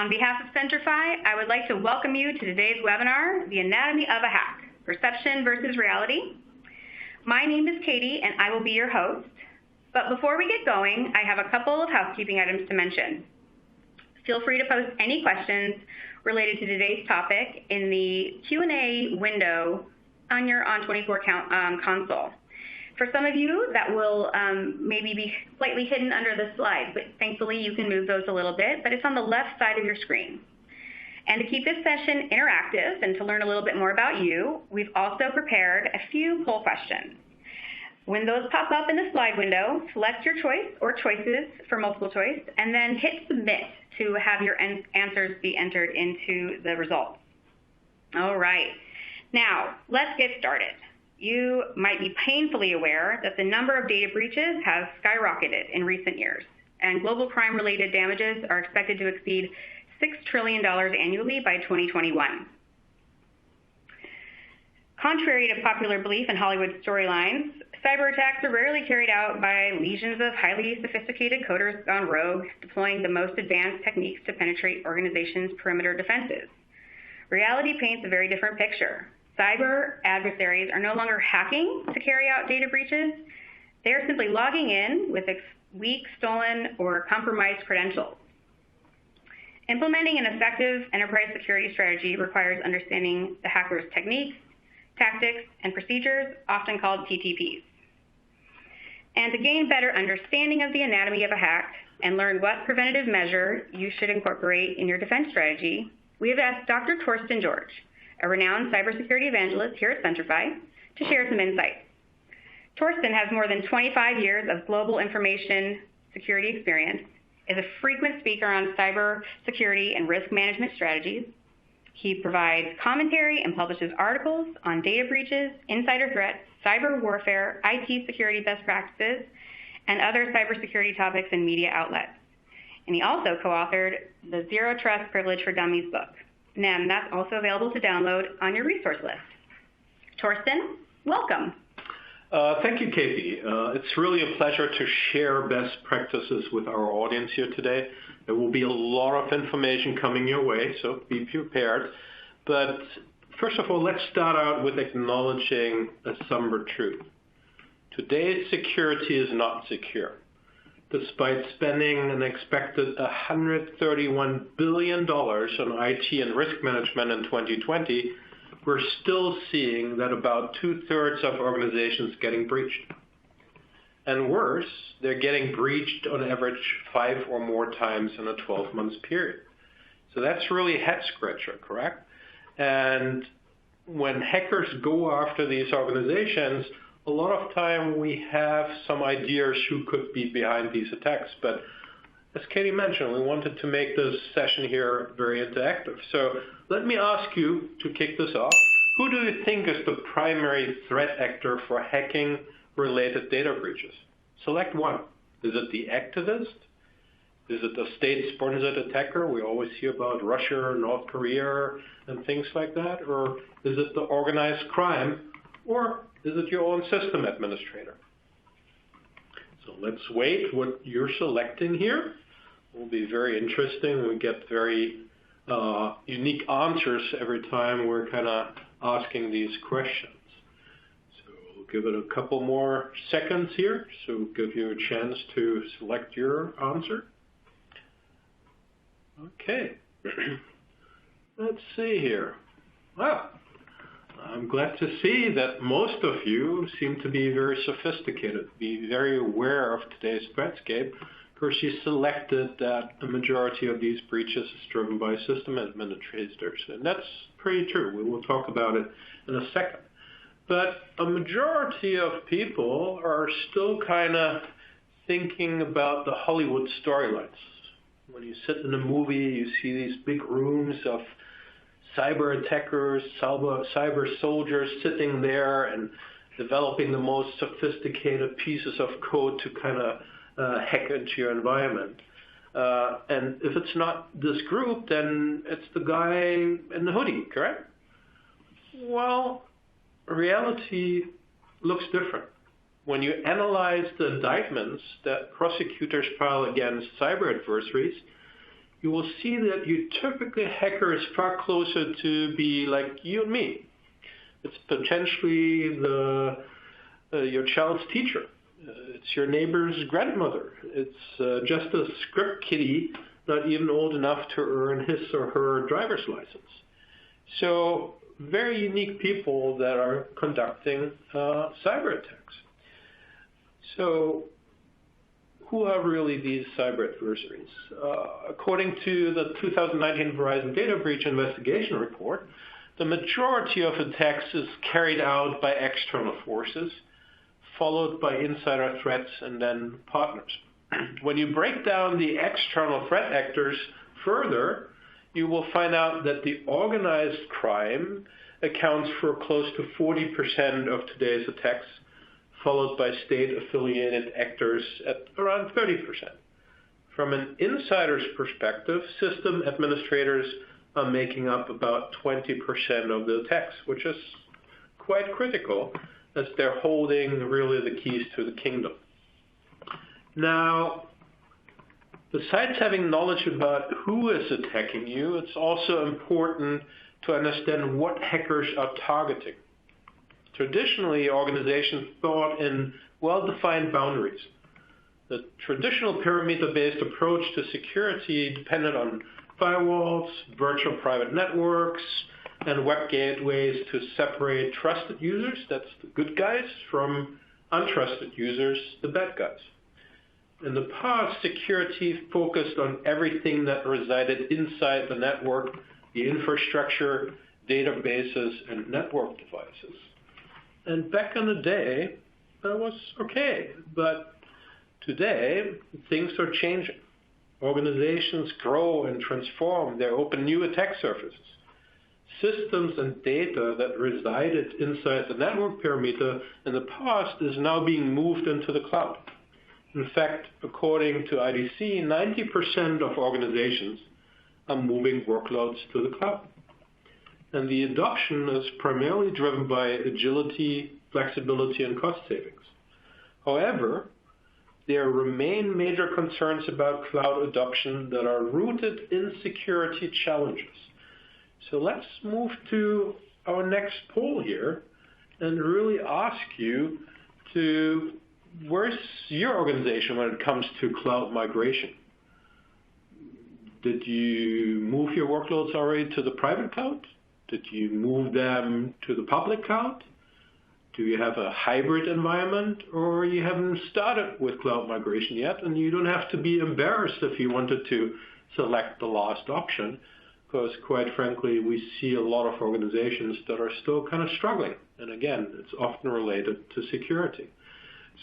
On behalf of Centrify, I would like to welcome you to today's webinar, The Anatomy of a Hack, Perception versus Reality. My name is Katie, and I will be your host. But before we get going, I have a couple of housekeeping items to mention. Feel free to post any questions related to today's topic in the Q&A window on your On24 console. For some of you, that will maybe be slightly hidden under the slide, but thankfully you can move those a little bit, but it's on the left side of your screen. And to keep this session interactive and to learn a little bit more about you, we've also prepared a few poll questions. When those pop up in the slide window, select your choice or choices for multiple choice, and then hit submit to have your answers be entered into the results. All right, now let's get started. You might be painfully aware that the number of data breaches has skyrocketed in recent years, and global crime-related damages are expected to exceed $6 trillion annually by 2021. Contrary to popular belief in Hollywood storylines, cyber attacks are rarely carried out by legions of highly sophisticated coders gone rogue, deploying the most advanced techniques to penetrate organizations' perimeter defenses. Reality paints a very different picture. Cyber adversaries are no longer hacking to carry out data breaches. They are simply logging in with weak, stolen, or compromised credentials. Implementing an effective enterprise security strategy requires understanding the hacker's techniques, tactics, and procedures, often called TTPs. And to gain better understanding of the anatomy of a hack and learn what preventative measure you should incorporate in your defense strategy, we have asked Dr. Torsten George, a renowned cybersecurity evangelist here at Centrify, to share some insights. Torsten has more than 25 years of global information security experience, is a frequent speaker on cyber security and risk management strategies. He provides commentary and publishes articles on data breaches, insider threats, cyber warfare, IT security best practices, and other cybersecurity topics in media outlets. And he also co-authored the Zero Trust Privilege for Dummies book. And that's also available to download on your resource list. Torsten, welcome. Thank you, Katie. It's really a pleasure to share best practices with our audience here today. There will be a lot of information coming your way, so be prepared. But first of all, let's start out with acknowledging a somber truth. Today's security is not secure. Despite spending an expected $131 billion on IT and risk management in 2020, we're still seeing that about 2/3 of organizations getting breached. And worse, they're getting breached on average 5 or more times in a 12-month period. So that's really a head-scratcher, correct? And when hackers go after these organizations, a lot of time we have some ideas who could be behind these attacks, but as Katie mentioned, we wanted to make this session here very interactive. So let me ask you to kick this off. Who do you think is the primary threat actor for hacking-related data breaches? Select one. Is it the activist? Is it the state-sponsored attacker? We always hear about Russia, North Korea, and things like that. Or is it the organized crime? Or is it your own system administrator? So let's wait what you're selecting here. It will be very interesting. We get very unique answers every time we're kind of asking these questions. So we'll give it a couple more seconds here, so we'll give you a chance to select your answer. Okay. Let's see here. Wow. I'm glad to see that most of you seem to be very sophisticated, be very aware of today's threatscape, because you selected that a majority of these breaches is driven by system administrators. And that's pretty true. We will talk about it in a second. But a majority of people are still kind of thinking about the Hollywood storylines. When you sit in a movie, you see these big rooms of cyber attackers, cyber soldiers sitting there and developing the most sophisticated pieces of code to kind of hack into your environment. And if it's not this group, then it's the guy in the hoodie, correct? Well, reality looks different. When you analyze the indictments that prosecutors file against cyber adversaries, you will see that you typically hacker is far closer to be like you and me. It's potentially your child's teacher. It's your neighbor's grandmother. It's just a script kiddie, not even old enough to earn his or her driver's license. So very unique people that are conducting cyber attacks. So who are really these cyber adversaries? According to the 2019 Verizon Data Breach Investigation Report, the majority of attacks is carried out by external forces, followed by insider threats and then partners. When you break down the external threat actors further, you will find out that the organized crime accounts for close to 40% of today's attacks, followed by state-affiliated actors at around 30%. From an insider's perspective, system administrators are making up about 20% of the attacks, which is quite critical as they're holding really the keys to the kingdom. Now, besides having knowledge about who is attacking you, it's also important to understand what hackers are targeting. Traditionally, organizations thought in well-defined boundaries. The traditional perimeter-based approach to security depended on firewalls, virtual private networks, and web gateways to separate trusted users, that's the good guys, from untrusted users, the bad guys. In the past, security focused on everything that resided inside the network, the infrastructure, databases, and network devices. And back in the day, that was okay. But today, things are changing. Organizations grow and transform. They open new attack surfaces. Systems and data that resided inside the network perimeter in the past is now being moved into the cloud. In fact, according to IDC, 90% of organizations are moving workloads to the cloud. And the adoption is primarily driven by agility, flexibility, and cost savings. However, there remain major concerns about cloud adoption that are rooted in security challenges. So let's move to our next poll here and really ask you to, where's your organization when it comes to cloud migration? Did you move your workloads already to the private cloud? Did you move them to the public cloud? Do you have a hybrid environment, or you haven't started with cloud migration yet, and you don't have to be embarrassed if you wanted to select the last option, because quite frankly, we see a lot of organizations that are still kind of struggling. And again, it's often related to security.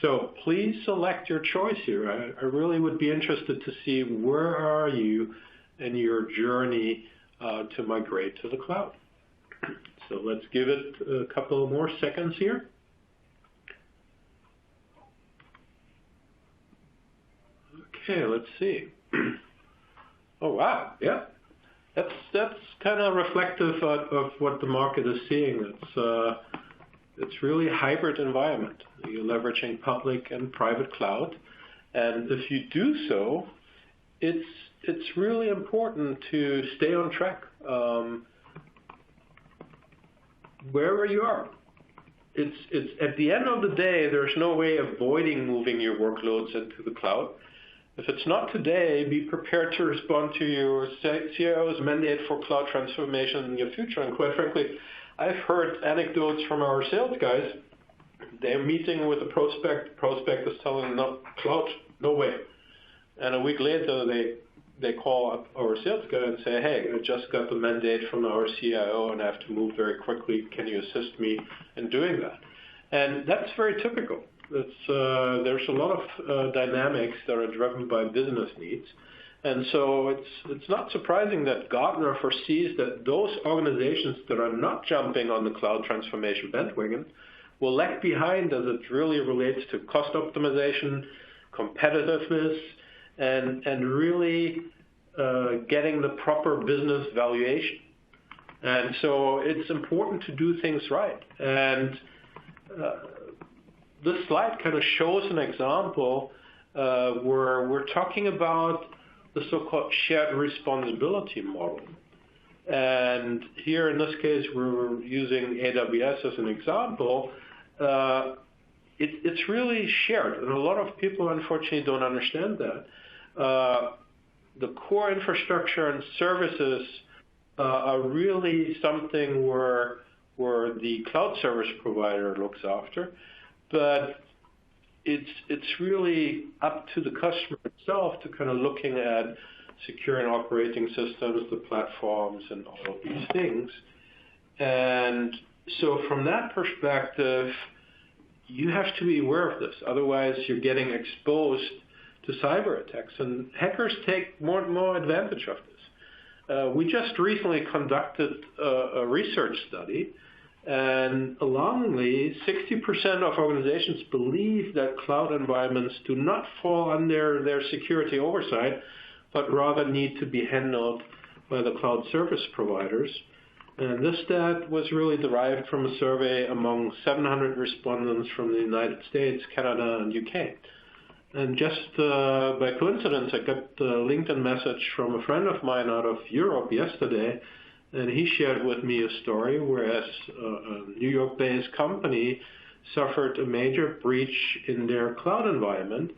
So please select your choice here. I really would be interested to see where are you in your journey to migrate to the cloud. So let's give it a couple more seconds here. Okay, let's see. Oh, wow, yeah. That's kind of reflective of what the market is seeing. It's really a hybrid environment. You're leveraging public and private cloud. And if you do so, it's really important to stay on track. Wherever you are. It's at the end of the day, there's no way avoiding moving your workloads into the cloud. If it's not today, be prepared to respond to your CIO's mandate for cloud transformation in your future. And quite frankly, I've heard anecdotes from our sales guys. They're meeting with a prospect is telling them, no, cloud, no way. And a week later, they call up our sales guy and say, hey, I just got the mandate from our CIO and I have to move very quickly. Can you assist me in doing that? And that's very typical. There's a lot of dynamics that are driven by business needs. And so it's not surprising that Gartner foresees that those organizations that are not jumping on the cloud transformation bandwagon will lag behind as it really relates to cost optimization, competitiveness, and really getting the proper business valuation. And so it's important to do things right. And this slide kind of shows an example where we're talking about the so-called shared responsibility model. And here in this case, we're using AWS as an example. It's really shared, and a lot of people unfortunately don't understand that. The core infrastructure and services are really something where the cloud service provider looks after, but it's really up to the customer itself to kind of looking at securing operating systems, the platforms, and all of these things. And so from that perspective, you have to be aware of this. Otherwise, you're getting exposed to cyber attacks, and hackers take more and more advantage of this. We just recently conducted a research study, and alarmingly, 60% of organizations believe that cloud environments do not fall under their security oversight, but rather need to be handled by the cloud service providers. And this stat was really derived from a survey among 700 respondents from the United States, Canada, and UK. And just by coincidence, I got a LinkedIn message from a friend of mine out of Europe yesterday, and he shared with me a story whereas a New York-based company suffered a major breach in their cloud environment.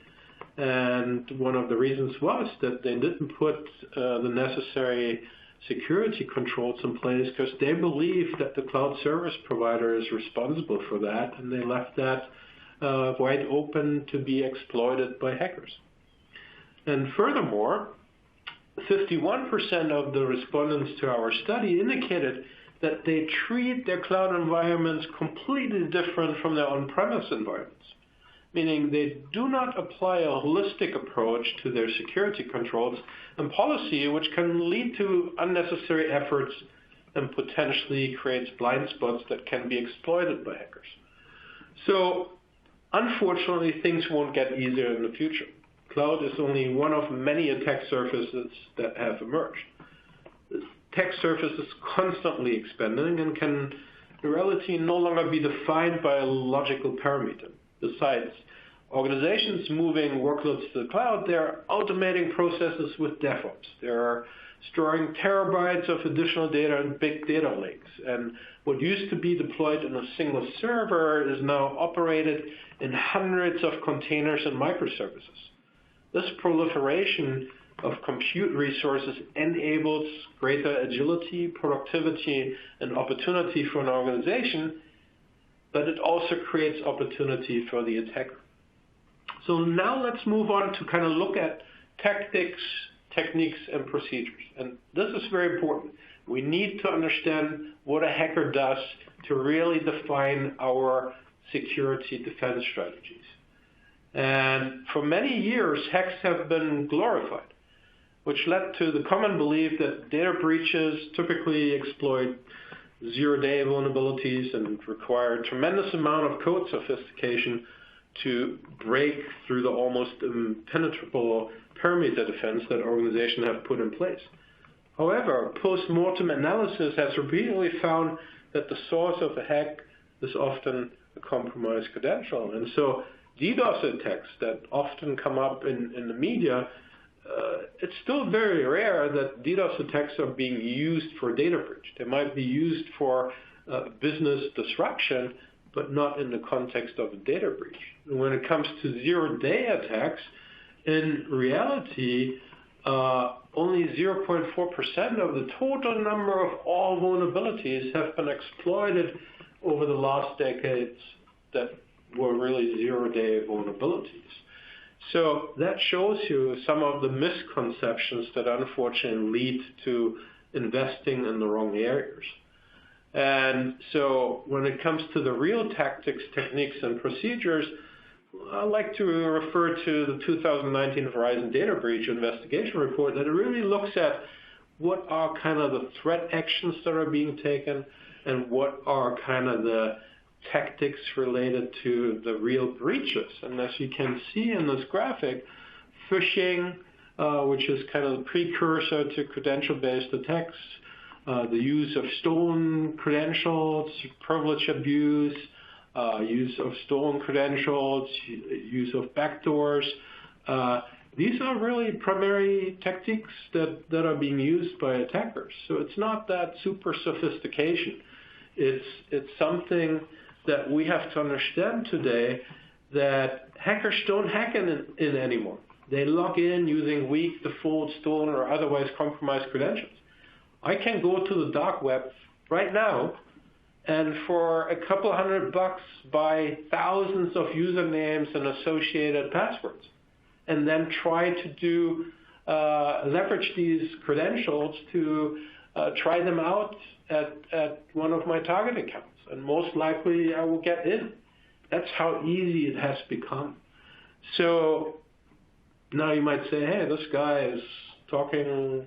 And one of the reasons was that they didn't put the necessary security controls in place because they believe that the cloud service provider is responsible for that, and they left that wide open to be exploited by hackers. And furthermore, 51% of the respondents to our study indicated that they treat their cloud environments completely different from their on-premise environments, meaning they do not apply a holistic approach to their security controls and policy, which can lead to unnecessary efforts and potentially creates blind spots that can be exploited by hackers. So, unfortunately, things won't get easier in the future. Cloud is only one of many attack surfaces that have emerged. This attack surface is constantly expanding and can, in reality, no longer be defined by a logical parameter. Besides, organizations moving workloads to the cloud, they're automating processes with DevOps. They're storing terabytes of additional data in big data lakes. And what used to be deployed in a single server is now operated in hundreds of containers and microservices. This proliferation of compute resources enables greater agility, productivity, and opportunity for an organization, but it also creates opportunity for the attacker. So now let's move on to kind of look at tactics, techniques, and procedures. And this is very important. We need to understand what a hacker does to really define our security defense strategies. And for many years, hacks have been glorified, which led to the common belief that data breaches typically exploit zero-day vulnerabilities and require a tremendous amount of code sophistication to break through the almost impenetrable perimeter defense that organizations have put in place. However, post-mortem analysis has repeatedly found that the source of a hack is often a compromised credential. And so DDoS attacks that often come up in the media, it's still very rare that DDoS attacks are being used for data breach. They might be used for business disruption, but not in the context of a data breach. And when it comes to zero-day attacks, in reality, only 0.4% of the total number of all vulnerabilities have been exploited over the last decades that were really zero-day vulnerabilities. So that shows you some of the misconceptions that unfortunately lead to investing in the wrong areas. And so when it comes to the real tactics, techniques, and procedures, I like to refer to the 2019 Verizon Data Breach Investigation Report that really looks at what are kind of the threat actions that are being taken and what are kind of the tactics related to the real breaches. And as you can see in this graphic, phishing, which is kind of the precursor to credential-based attacks, the use of stolen credentials, privilege abuse, use of stolen credentials, use of backdoors, these are really primary techniques that are being used by attackers. So it's not that super sophistication. It's something that we have to understand today, that hackers don't hack in anymore. They log in using weak, default, stolen, or otherwise compromised credentials. I can go to the dark web right now and for a couple $100 buy thousands of usernames and associated passwords, and then try to leverage these credentials to try them out at one of my target accounts. And most likely I will get in. That's how easy it has become. So now you might say, hey, this guy is talking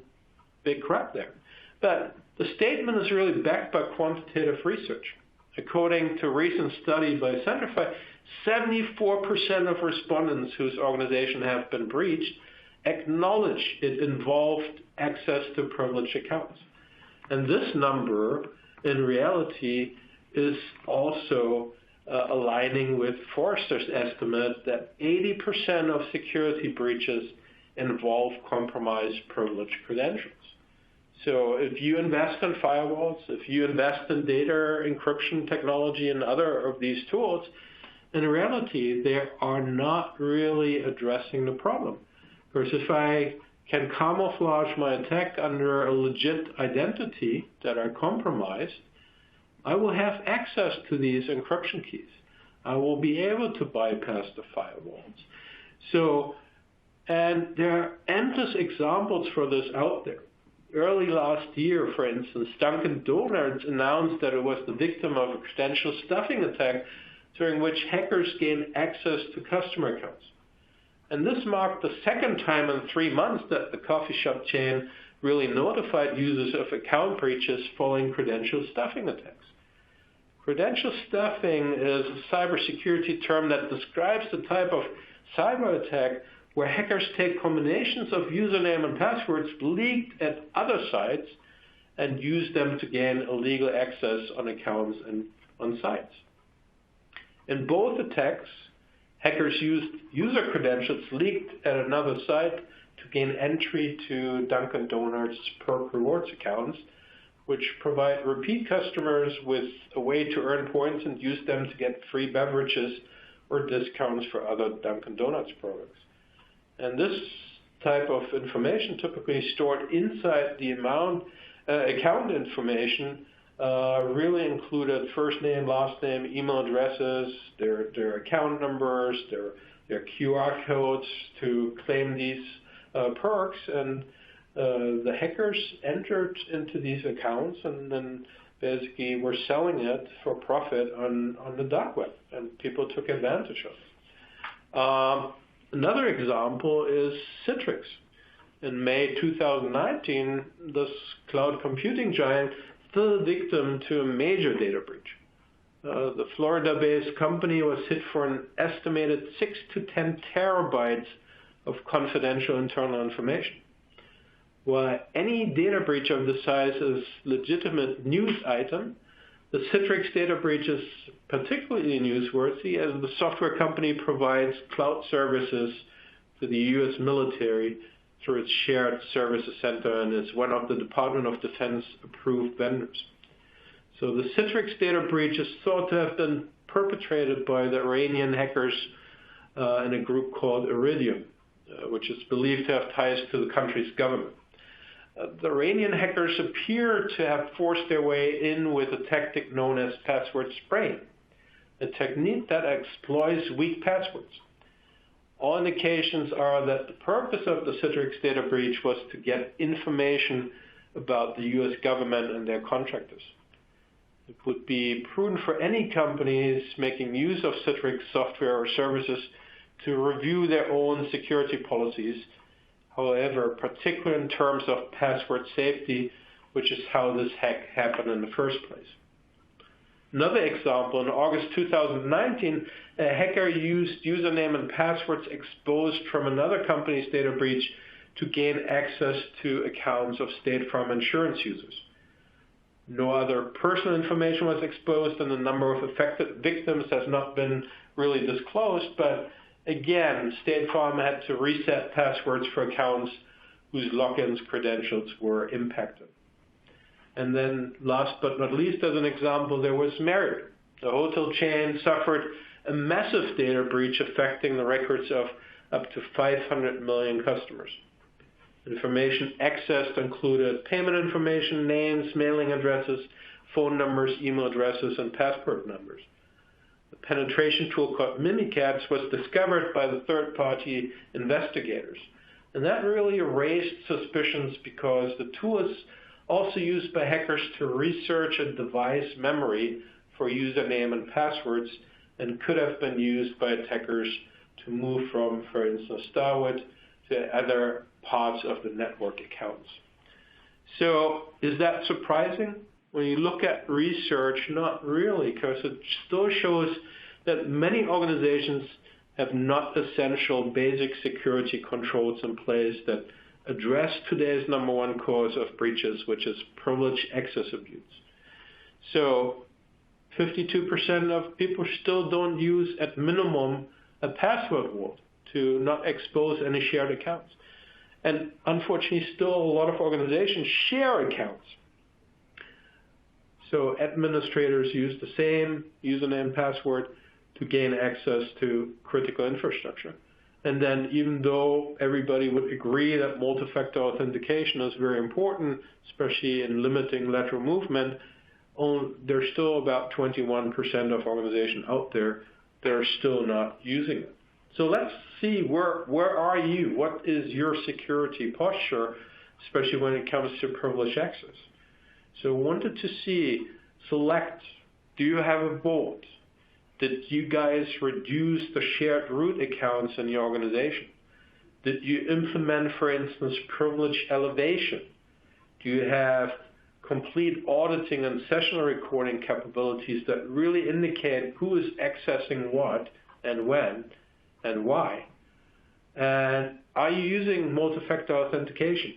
big crap there. But the statement is really backed by quantitative research. According to a recent study by Centrify, 74% of respondents whose organization have been breached acknowledge it involved access to privileged accounts. And this number, in reality, is also aligning with Forrester's estimate that 80% of security breaches involve compromised privileged credentials. So if you invest in firewalls, if you invest in data encryption technology and other of these tools, in reality, they are not really addressing the problem. Because if I can camouflage my attack under a legit identity that are compromised, I will have access to these encryption keys. I will be able to bypass the firewalls. So, and there are endless examples for this out there. Early last year, for instance, Dunkin' Donuts announced that it was the victim of a credential stuffing attack during which hackers gained access to customer accounts. And this marked the second time in 3 months that the coffee shop chain really notified users of account breaches following credential stuffing attacks. Credential stuffing is a cybersecurity term that describes the type of cyber attack where hackers take combinations of username and passwords leaked at other sites and use them to gain illegal access on accounts and on sites. In both attacks, hackers used user credentials leaked at another site to gain entry to Dunkin' Donuts Perk Rewards accounts, which provide repeat customers with a way to earn points and use them to get free beverages or discounts for other Dunkin' Donuts products. And this type of information, typically stored inside the account information, really included first name, last name, email addresses, their account numbers, their QR codes to claim these perks, and the hackers entered into these accounts and then basically were selling it for profit on the dark web, and people took advantage of it. Another example is Citrix. In May 2019, this cloud computing giant fell a victim to a major data breach. The Florida-based company was hit for an estimated 6 to 10 terabytes of confidential internal information. While any data breach of this size is a legitimate news item, the Citrix data breach is particularly newsworthy as the software company provides cloud services to the U.S. military through its shared services center and is one of the Department of Defense approved vendors. So the Citrix data breach is thought to have been perpetrated by the Iranian hackers in a group called Iridium, which is believed to have ties to the country's government. The Iranian hackers appear to have forced their way in with a tactic known as password spraying, a technique that exploits weak passwords. All indications are that the purpose of the Citrix data breach was to get information about the U.S. government and their contractors. It would be prudent for any companies making use of Citrix software or services to review their own security policies. However, particularly in terms of password safety, which is how this hack happened in the first place. Another example, in August 2019, a hacker used username and passwords exposed from another company's data breach to gain access to accounts of State Farm insurance users. No other personal information was exposed, and the number of affected victims has not been really disclosed, but Again, State Farm had to reset passwords for accounts whose logins credentials were impacted. And then last but not least, as an example, there was Marriott. The hotel chain suffered a massive data breach affecting the records of up to 500 million customers. Information accessed included payment information, names, mailing addresses, phone numbers, email addresses, and passport numbers. The penetration tool called Mimikatz was discovered by the third-party investigators. And that really raised suspicions because the tool is also used by hackers to research a device memory for username and passwords and could have been used by attackers to move from, for instance, Starwood to other parts of the network accounts. So is that surprising? When you look at research, not really, because it still shows that many organizations have not essential basic security controls in place that address today's number one cause of breaches, which is privileged access abuse. So 52% of people still don't use, at minimum, a password vault to not expose any shared accounts. And unfortunately, still a lot of organizations share accounts. So administrators use the same username and password to gain access to critical infrastructure. And then even though everybody would agree that multi-factor authentication is very important, especially in limiting lateral movement, there's still about 21% of organizations out there that are still not using it. So let's see, where are you? What is your security posture, especially when it comes to privileged access? So I wanted to see, select, do you have a vault? Did you guys reduce the shared root accounts in your organization? Did you implement, for instance, privilege elevation? Do you have complete auditing and session recording capabilities that really indicate who is accessing what and when and why? And are you using multi-factor authentication?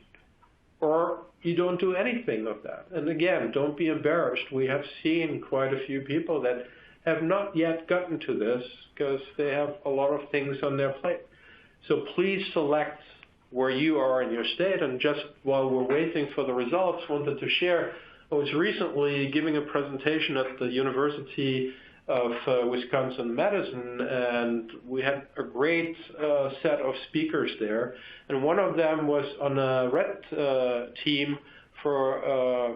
Or you don't do anything of that? And again, don't be embarrassed. We have seen quite a few people that have not yet gotten to this because they have a lot of things on their plate. So please select where you are in your state. And just while we're waiting for the results, wanted to share, I was recently giving a presentation at the University of Wisconsin-Madison, and we had a great set of speakers there. And one of them was on a red team for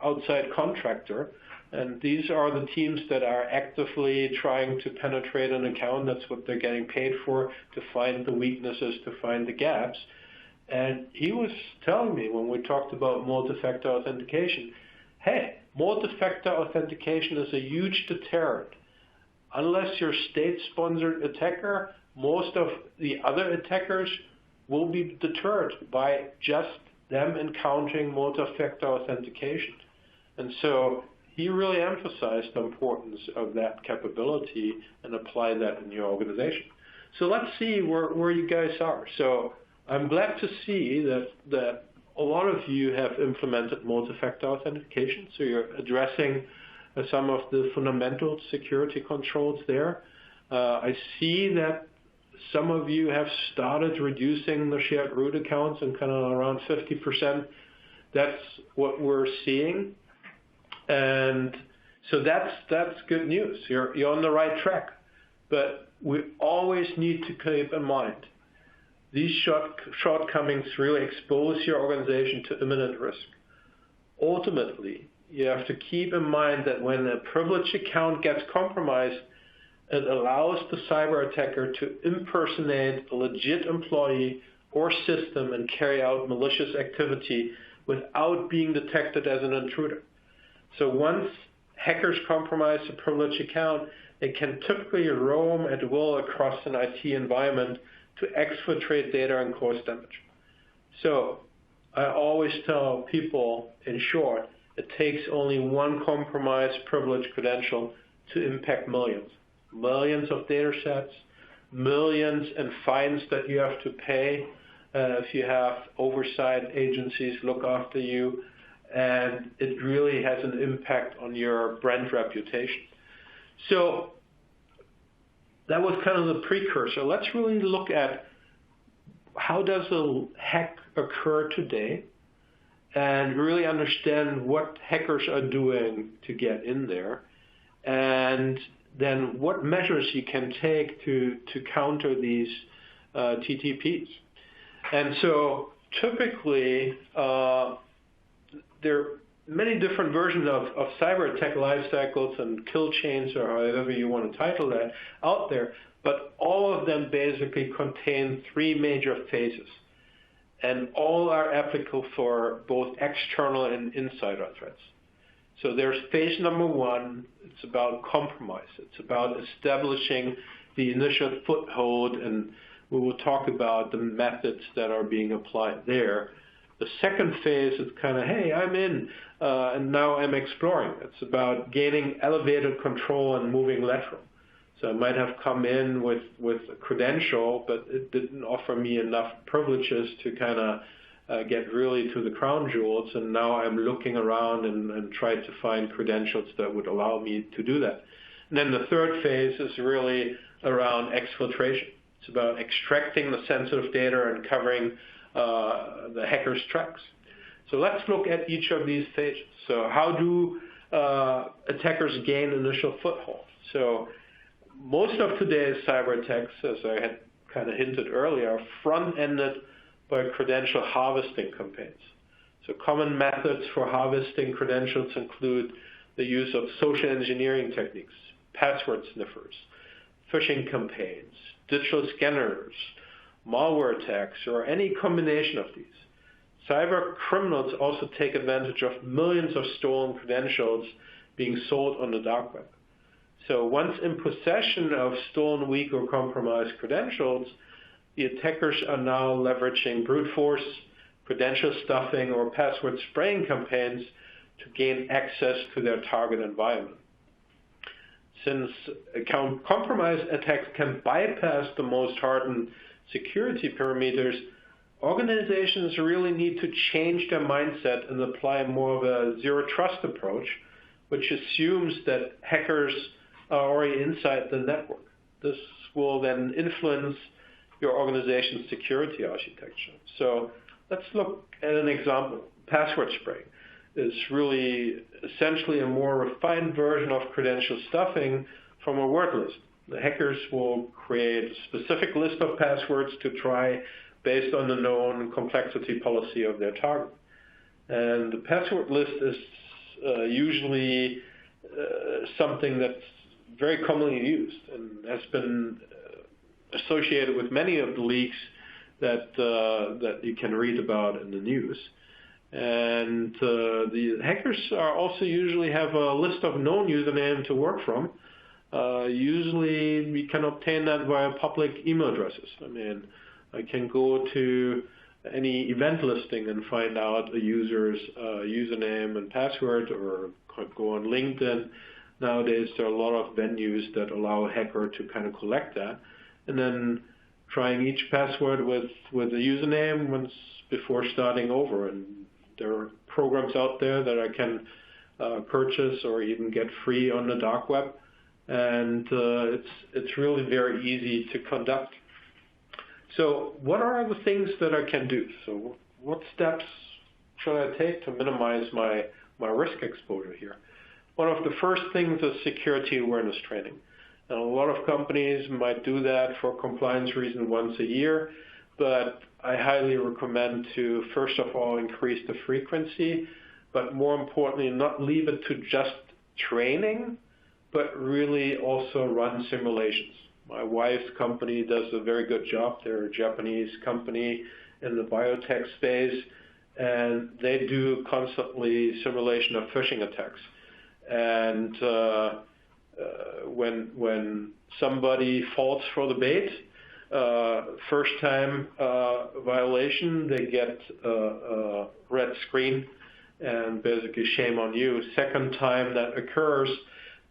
outside contractor. And these are the teams that are actively trying to penetrate an account. That's what they're getting paid for, to find the weaknesses, to find the gaps. And he was telling me when we talked about multi-factor authentication, hey, multi-factor authentication is a huge deterrent. Unless you're state-sponsored attacker, most of the other attackers will be deterred by just them encountering multi-factor authentication. And so he really emphasized the importance of that capability and apply that in your organization. So let's see where you guys are. So I'm glad to see that a lot of you have implemented multi-factor authentication. So you're addressing some of the fundamental security controls there. I see that some of you have started reducing the shared root accounts and kind of around 50%. That's what we're seeing. And so that's good news. You're on the right track. But we always need to keep in mind, these shortcomings really expose your organization to imminent risk. Ultimately, you have to keep in mind that when a privileged account gets compromised, it allows the cyber attacker to impersonate a legit employee or system and carry out malicious activity without being detected as an intruder. So once hackers compromise a privileged account, they can typically roam at will across an IT environment to exfiltrate data and cause damage. So I always tell people, in short, it takes only one compromised privileged credential to impact millions. Millions of data sets, millions in fines that you have to pay if you have oversight agencies look after you. And it really has an impact on your brand reputation. So that was kind of the precursor. Let's really look at how does a hack occur today and really understand what hackers are doing to get in there, and then what measures you can take to counter these TTPs. And so typically, there are many different versions of cyber attack life cycles and kill chains, or however you want to title that, out there, but all of them basically contain three major phases, and all are applicable for both external and insider threats. So there's phase number one. It's about compromise. It's about establishing the initial foothold, and we will talk about the methods that are being applied there. The second phase is kind of, hey, I'm in, and now I'm exploring. It's about gaining elevated control and moving lateral. So I might have come in with a credential, but it didn't offer me enough privileges to kind of get really to the crown jewels, and now I'm looking around and try to find credentials that would allow me to do that. And then the third phase is really around exfiltration. It's about extracting the sensitive data and covering the hacker's tracks. So let's look at each of these phases. So how do attackers gain initial foothold? So most of today's cyber attacks, as I had kind of hinted earlier, are front-ended by credential harvesting campaigns. So common methods for harvesting credentials include the use of social engineering techniques, password sniffers, phishing campaigns, digital scanners, malware attacks, or any combination of these. Cyber criminals also take advantage of millions of stolen credentials being sold on the dark web. So once in possession of stolen, weak, or compromised credentials, the attackers are now leveraging brute force, credential stuffing, or password spraying campaigns to gain access to their target environment. Since account compromise attacks can bypass the most hardened security parameters, organizations really need to change their mindset and apply more of a zero trust approach, which assumes that hackers are already inside the network. This will then influence your organization's security architecture. So let's look at an example. Password spraying is really essentially a more refined version of credential stuffing from a word list. The hackers will create a specific list of passwords to try based on the known complexity policy of their target. And the password list is usually something that's very commonly used and has been associated with many of the leaks that you can read about in the news. And the hackers are also usually have a list of known usernames to work from. Usually we can obtain that via public email addresses. I mean, I can go to any event listing and find out a user's username and password, or could go on LinkedIn. Nowadays, there are a lot of venues that allow a hacker to kind of collect that, and then trying each password with a username once before starting over. And there are programs out there that I can purchase or even get free on the dark web, and it's really very easy to conduct. So what are the things that I can do? So what steps should I take to minimize my risk exposure here? One of the first things is security awareness training. And a lot of companies might do that for compliance reasons once a year, but I highly recommend to, first of all, increase the frequency, but more importantly, not leave it to just training, but really also run simulations. My wife's company does a very good job. They're a Japanese company in the biotech space, and they do constantly simulation of phishing attacks. And when somebody falls for the bait, first time violation, they get a red screen and basically shame on you. Second time that occurs,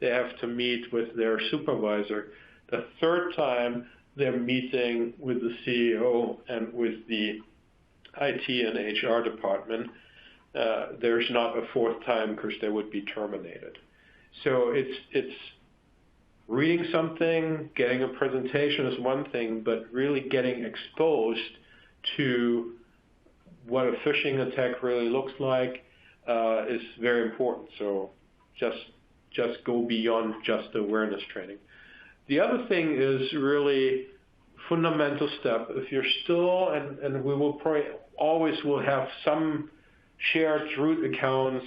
they have to meet with their supervisor. The third time, they're meeting with the CEO and with the IT and HR department. There's not a fourth time because they would be terminated. So it's reading something, getting a presentation is one thing, but really getting exposed to what a phishing attack really looks like is very important. So just go beyond just awareness training. The other thing is really fundamental step. If you're still, and we will probably always will have some shared root accounts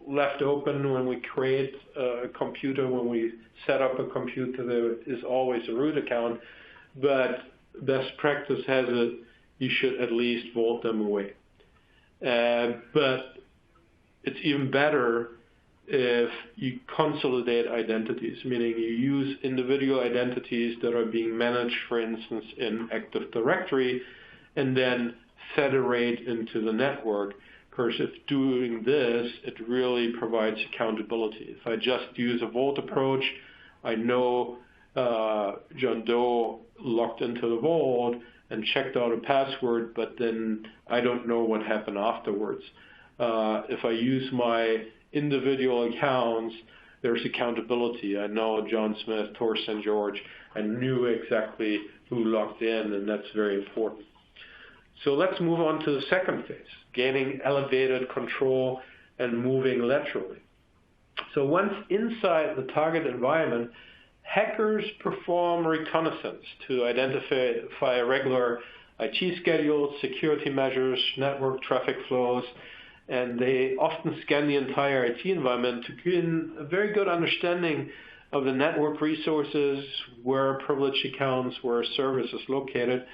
left open when we create a computer, when we set up a computer, there is always a root account, but best practice has it, you should at least vault them away. But it's even better if you consolidate identities, meaning you use individual identities that are being managed, for instance, in Active Directory, and then federate into the network. Because if doing this, it really provides accountability. If I just use a vault approach, I know John Doe logged into the vault and checked out a password, but then I don't know what happened afterwards. If I use my individual accounts, there's accountability. I know John Smith, Thorsten George, I knew exactly who logged in, and that's very important. So let's move on to the second phase, gaining elevated control and moving laterally. So once inside the target environment, hackers perform reconnaissance to identify regular IT schedules, security measures, network traffic flows, and they often scan the entire IT environment to gain a very good understanding of the network resources, where privileged accounts, where a service is located.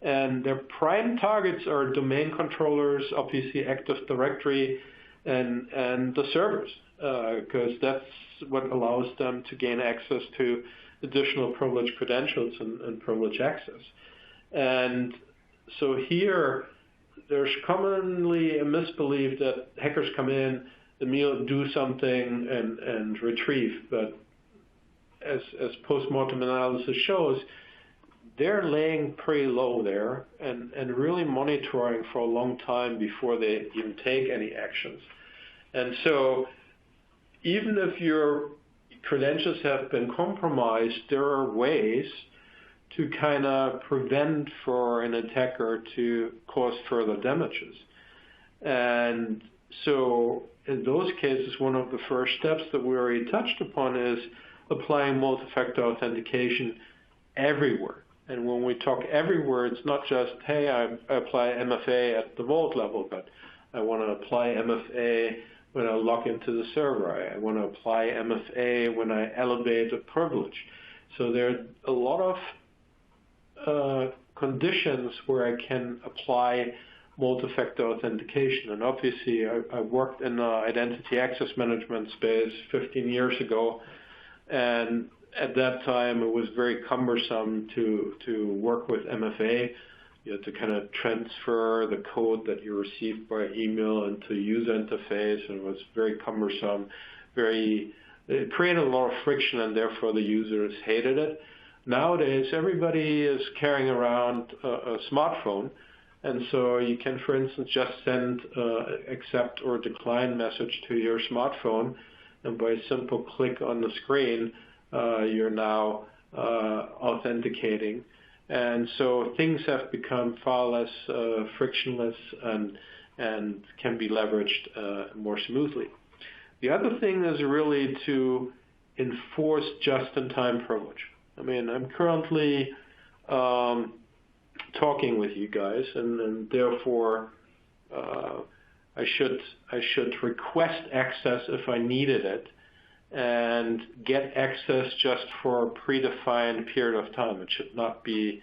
And their prime targets are domain controllers, obviously Active Directory, and the servers, because that's what allows them to gain access to additional privileged credentials and privileged access. And so here, there's commonly a misbelief that hackers come in, immediately do something, and retrieve. But as post-mortem analysis shows, they're laying pretty low there and really monitoring for a long time before they even take any actions. And so even if your credentials have been compromised, there are ways to kind of prevent for an attacker to cause further damages. And so in those cases, one of the first steps that we already touched upon is applying multi-factor authentication everywhere. And when we talk everywhere, it's not just, hey, I apply MFA at the vault level, but I want to apply MFA when I log into the server. I want to apply MFA when I elevate a privilege. So there are a lot of conditions where I can apply multi-factor authentication. And obviously, I worked in the identity access management space 15 years ago, and at that time, it was very cumbersome to work with MFA. You had to kind of transfer the code that you received by email into user interface, and it was very cumbersome. It created a lot of friction, and therefore the users hated it. Nowadays, everybody is carrying around a smartphone, and so you can, for instance, just send accept or decline message to your smartphone, and by a simple click on the screen, you're now authenticating. And so things have become far less frictionless and can be leveraged more smoothly. The other thing is really to enforce just-in-time privilege. I mean, I'm currently talking with you guys, and therefore I should request access if I needed it, and get access just for a predefined period of time. It should not be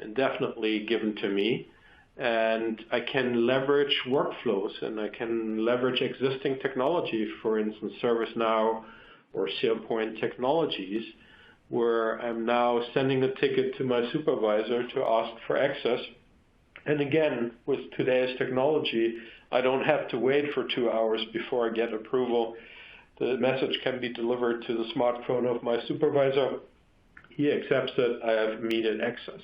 indefinitely given to me. And I can leverage workflows, and I can leverage existing technology, for instance, ServiceNow or SailPoint technologies, where I'm now sending a ticket to my supervisor to ask for access. And again, with today's technology, I don't have to wait for 2 hours before I get approval. The message can be delivered to the smartphone of my supervisor. He accepts it. I have immediate access.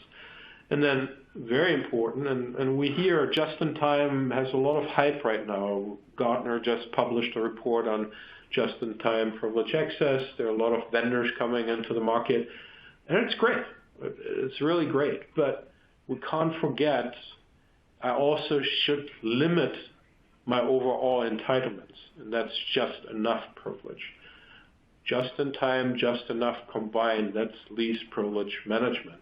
And then, very important, and we hear just-in-time has a lot of hype right now. Gartner just published a report on just-in-time privilege access. There are a lot of vendors coming into the market, and it's great. It's really great, but we can't forget I also should limit my overall entitlements, and that's just enough privilege. Just in time, just enough combined, that's least privilege management.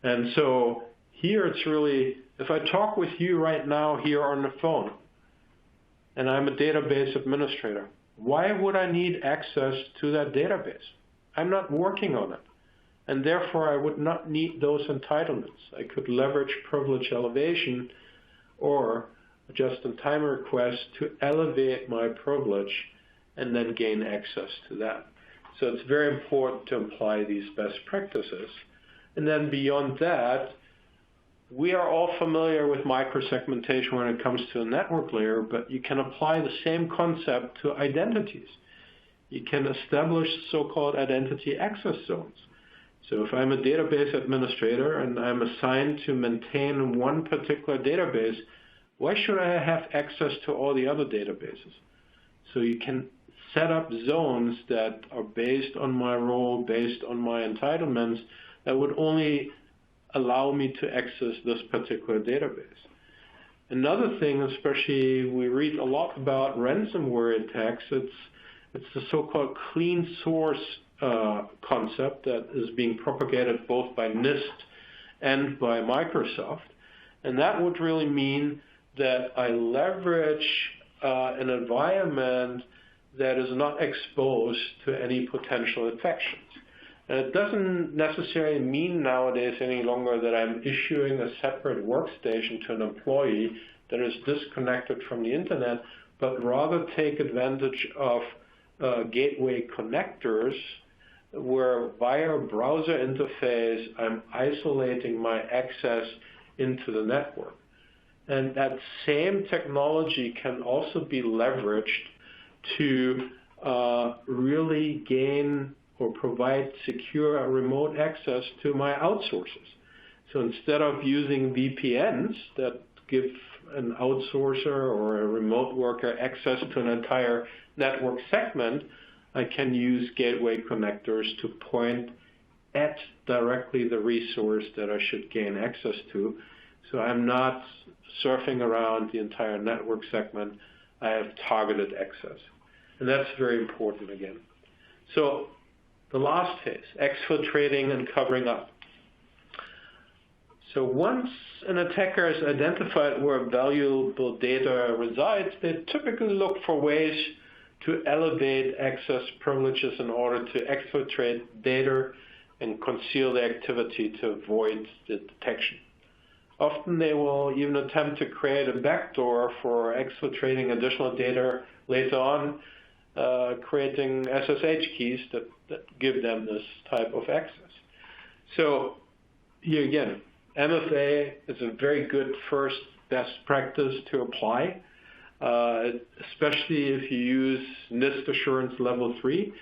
And so here it's really, if I talk with you right now here on the phone, and I'm a database administrator, why would I need access to that database? I'm not working on it. And therefore, I would not need those entitlements. I could leverage privilege elevation or a just-in-time request to elevate my privilege and then gain access to that. So it's very important to apply these best practices. And then beyond that, we are all familiar with microsegmentation when it comes to a network layer, but you can apply the same concept to identities. You can establish so-called identity access zones. So if I'm a database administrator and I'm assigned to maintain one particular database, why should I have access to all the other databases? So you can set up zones that are based on my role, based on my entitlements, that would only allow me to access this particular database. Another thing, especially we read a lot about ransomware attacks, it's the so-called clean source concept that is being propagated both by NIST and by Microsoft. And that would really mean that I leverage an environment that is not exposed to any potential infections. And it doesn't necessarily mean nowadays any longer that I'm issuing a separate workstation to an employee that is disconnected from the internet, but rather take advantage of gateway connectors where via a browser interface, I'm isolating my access into the network. And that same technology can also be leveraged to really gain or provide secure remote access to my outsourcers. So instead of using VPNs that give an outsourcer or a remote worker access to an entire network segment, I can use gateway connectors to point at directly the resource that I should gain access to. So I'm not surfing around the entire network segment. I have targeted access. And that's very important again. So the last phase, exfiltrating and covering up. So once an attacker has identified where valuable data resides, they typically look for ways to elevate access privileges in order to exfiltrate data and conceal the activity to avoid the detection. Often they will even attempt to create a backdoor for exfiltrating additional data later on, creating SSH keys that give them this type of access. So here again, MFA is a very good first best practice to apply, especially if you use NIST Assurance Level 3,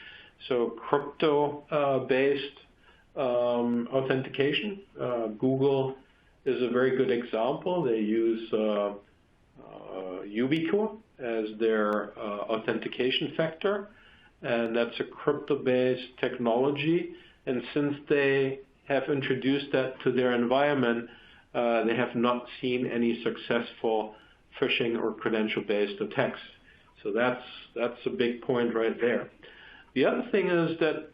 so crypto-based authentication. Google is a very good example. They use Ubisoft as their authentication factor, and that's a crypto-based technology. And since they have introduced that to their environment, they have not seen any successful phishing or credential-based attacks. So that's a big point right there. The other thing is that,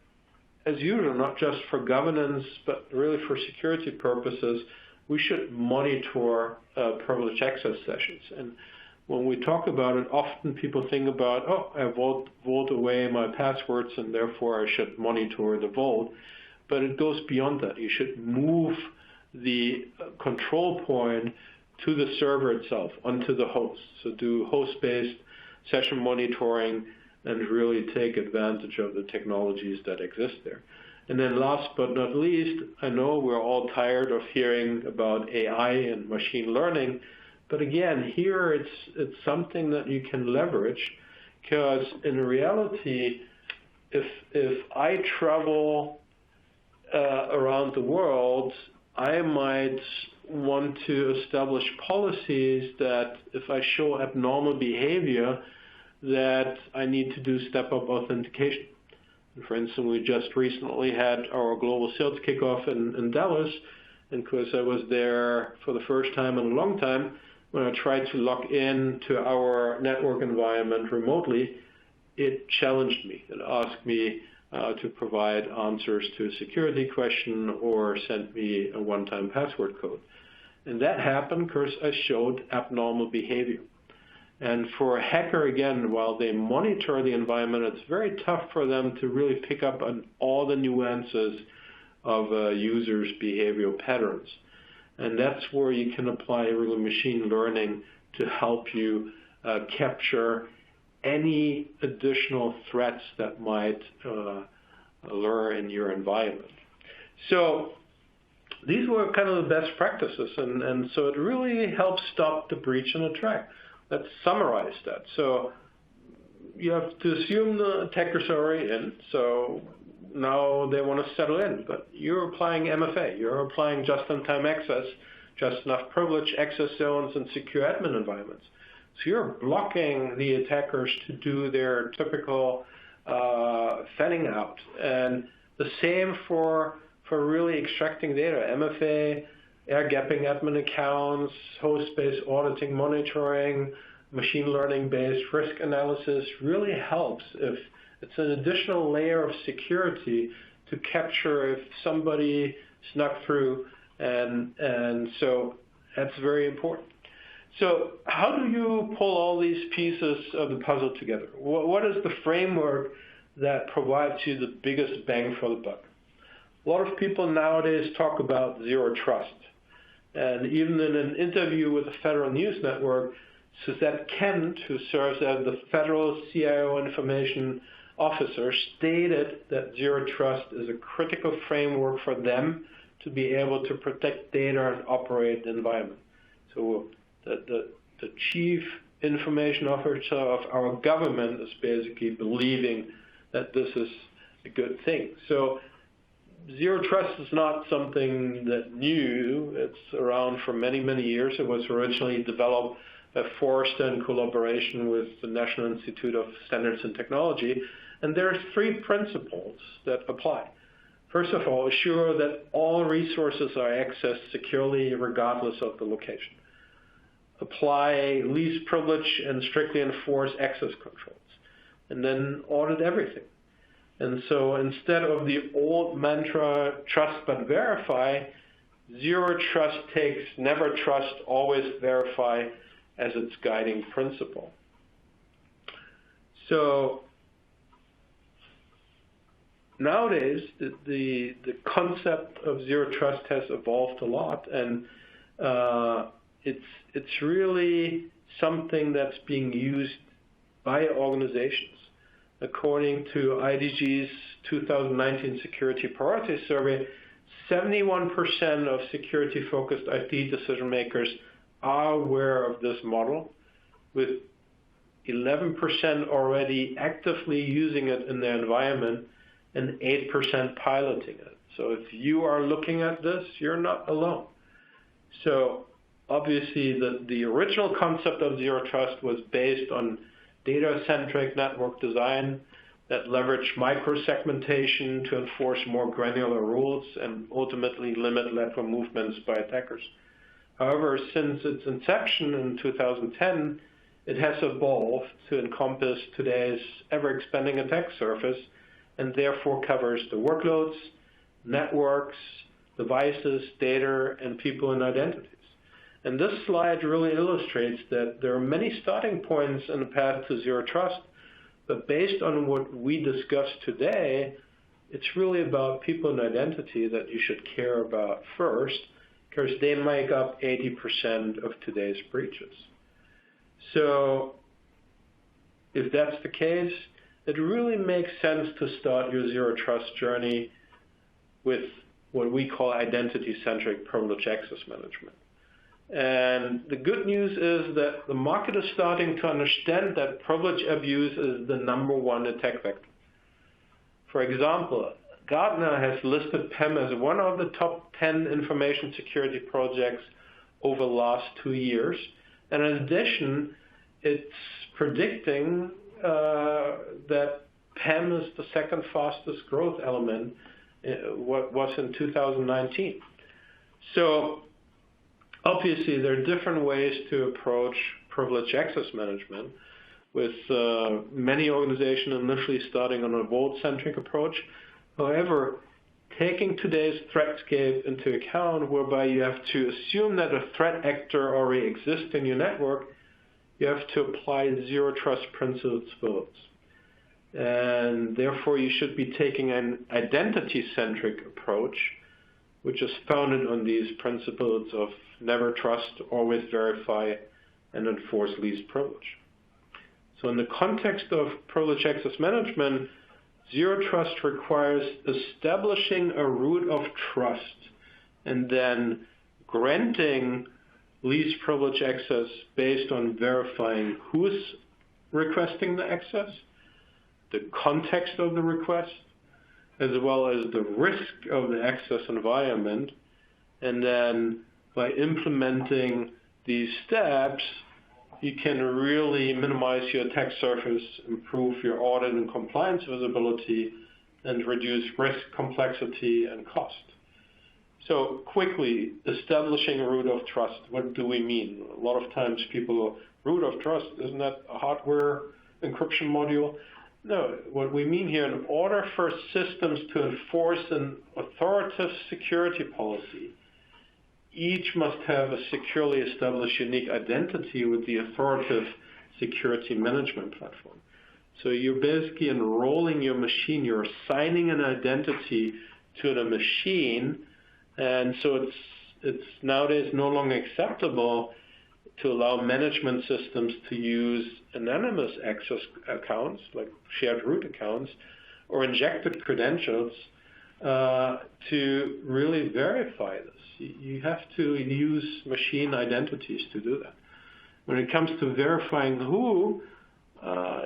as usual, not just for governance, but really for security purposes, we should monitor privileged access sessions. And when we talk about it, often people think about, oh, I vault away my passwords and therefore I should monitor the vault. But it goes beyond that. You should move the control point to the server itself, onto the host. So do host-based session monitoring and really take advantage of the technologies that exist there. And then last but not least, I know we're all tired of hearing about AI and machine learning, but again, here it's something that you can leverage, because in reality, if I travel around the world, I might want to establish policies that if I show abnormal behavior, that I need to do step-up authentication. And for instance, we just recently had our global sales kickoff in Dallas, and because I was there for the first time in a long time, when I tried to log in to our network environment remotely, it challenged me. It asked me to provide answers to a security question or sent me a one-time password code. And that happened because I showed abnormal behavior. And for a hacker, again, while they monitor the environment, it's very tough for them to really pick up on all the nuances of a user's behavioral patterns. And that's where you can apply really machine learning to help you capture any additional threats that might lure in your environment. So these were kind of the best practices, and so it really helps stop the breach and attack. Let's summarize that. So you have to assume the attackers are already in, so now they want to settle in, but you're applying MFA, you're applying just-in-time access, just enough privilege, access zones, and secure admin environments. So you're blocking the attackers to do their typical fanning out. And the same for really extracting data. MFA, air-gapping admin accounts, host-based auditing, monitoring, machine learning-based risk analysis really helps if it's an additional layer of security to capture if somebody snuck through, and so that's very important. So how do you pull all these pieces of the puzzle together? What is the framework that provides you the biggest bang for the buck? A lot of people nowadays talk about zero trust. And even in an interview with the Federal News Network, Suzette Kent, who serves as the Federal CIO Information Officer, stated that zero trust is a critical framework for them to be able to protect data and operate the environment. So the chief information officer of our government is basically believing that this is a good thing. So zero trust is not something that new. It's around for many, many years. It was originally developed by Forrester in collaboration with the National Institute of Standards and Technology. And there are three principles that apply. First of all, assure that all resources are accessed securely regardless of the location. Apply least privilege and strictly enforce access controls. And then audit everything. And so instead of the old mantra, trust but verify, zero trust takes never trust, always verify as its guiding principle. So nowadays, the concept of zero trust has evolved a lot, and it's really something that's being used by organizations. According to IDG's 2019 Security Priority Survey, 71% of security-focused IT decision makers are aware of this model, with 11% already actively using it in their environment and 8% piloting it. So if you are looking at this, you're not alone. So obviously the original concept of zero trust was based on data-centric network design that leveraged micro-segmentation to enforce more granular rules and ultimately limit lateral movements by attackers. However, since its inception in 2010, it has evolved to encompass today's ever-expanding attack surface and therefore covers the workloads, networks, devices, data, and people and identities. And this slide really illustrates that there are many starting points in the path to zero trust, but based on what we discussed today, it's really about people and identity that you should care about first, because they make up 80% of today's breaches. So if that's the case, it really makes sense to start your zero trust journey with what we call identity-centric privilege access management. And the good news is that the market is starting to understand that privilege abuse is the #1 attack vector. For example, Gartner has listed PEM as one of the top 10 information security projects over the last 2 years. And in addition, it's predicting that PEM is the second fastest growth element, what was in 2019. So obviously, there are different ways to approach privileged access management, with many organizations initially starting on a vault-centric approach. However, taking today's threatscape into account, whereby you have to assume that a threat actor already exists in your network, you have to apply zero trust principles. And therefore, you should be taking an identity-centric approach, which is founded on these principles of never trust, always verify, and enforce least privilege. So in the context of privileged access management, zero trust requires establishing a root of trust and then granting least privilege access based on verifying who is requesting the access, the context of the request, as well as the risk of the access environment. And then by implementing these steps, you can really minimize your attack surface, improve your audit and compliance visibility, and reduce risk, complexity, and cost. So quickly, establishing a root of trust. What do we mean? A lot of times people go, root of trust, isn't that a hardware encryption module? No, what we mean here, in order for systems to enforce an authoritative security policy, each must have a securely established unique identity with the authoritative security management platform. So you're basically enrolling your machine, you're assigning an identity to the machine, and so it's nowadays no longer acceptable to allow management systems to use anonymous access accounts, like shared root accounts, or injected credentials to really verify this. You have to use machine identities to do that. When it comes to verifying who,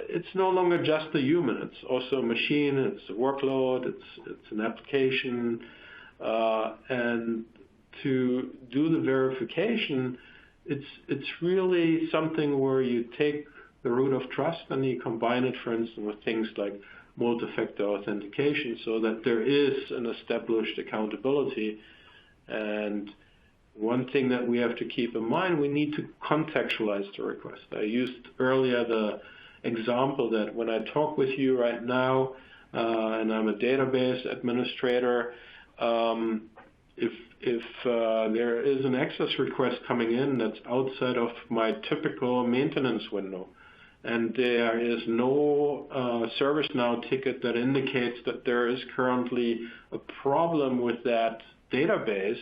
it's no longer just a human. It's also a machine, it's a workload, it's an application. And to do the verification, it's really something where you take the root of trust and you combine it, for instance, with things like multi-factor authentication, so that there is an established accountability. And one thing that we have to keep in mind, we need to contextualize the request. I used earlier the example that when I talk with you right now, and I'm a database administrator, if there is an access request coming in that's outside of my typical maintenance window, and there is no ServiceNow ticket that indicates that there is currently a problem with that database,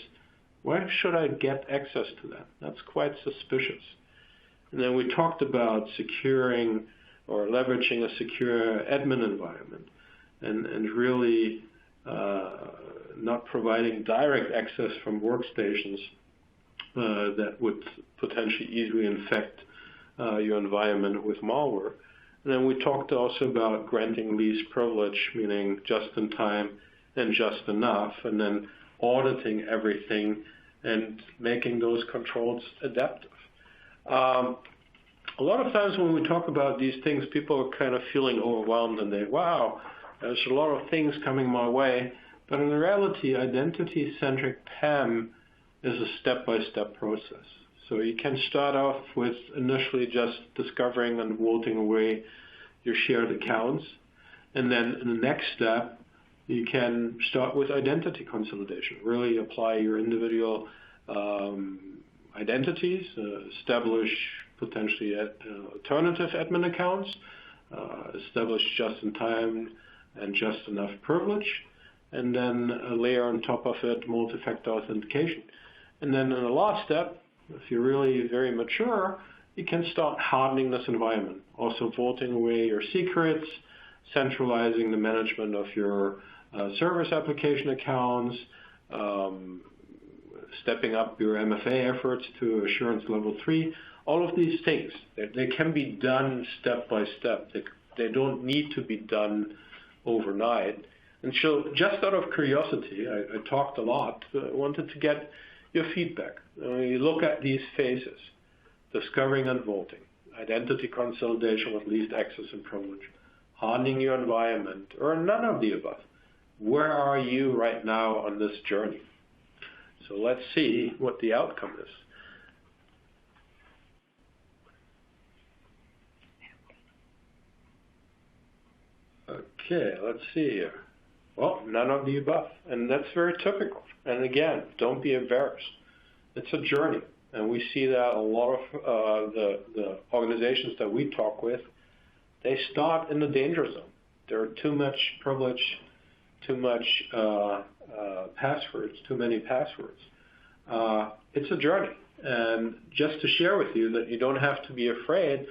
why should I get access to that? That's quite suspicious. And then we talked about securing or leveraging a secure admin environment and really not providing direct access from workstations that would potentially easily infect your environment with malware. And then we talked also about granting least privilege, meaning just in time and just enough, and then auditing everything and making those controls adaptive. A lot of times when we talk about these things, people are kind of feeling overwhelmed and they, wow, there's a lot of things coming my way. But in reality, identity-centric PEM is a step-by-step process. So you can start off with initially just discovering and vaulting away your shared accounts. And then in the next step, you can start with identity consolidation, really apply your individual identities, establish potentially alternative admin accounts, establish just-in-time and just enough privilege, and then layer on top of it multi-factor authentication. And then in the last step, if you're really very mature, you can start hardening this environment, also vaulting away your secrets, centralizing the management of your service application accounts, stepping up your MFA efforts to assurance level 3. All of these things, they can be done step by step. They don't need to be done overnight. And so just out of curiosity, I talked a lot, I wanted to get your feedback. You look at these phases, discovering and vaulting. identity consolidation with least access and privilege, hardening your environment, or none of the above. Where are you right now on this journey? So let's see what the outcome is. Okay, let's see here. Well, none of the above, and that's very typical. And again, don't be embarrassed. It's a journey, and we see that a lot of the organizations that we talk with, they start in the danger zone. There are too much privilege, too much passwords, too many passwords. It's a journey, and just to share with you that you don't have to be afraid,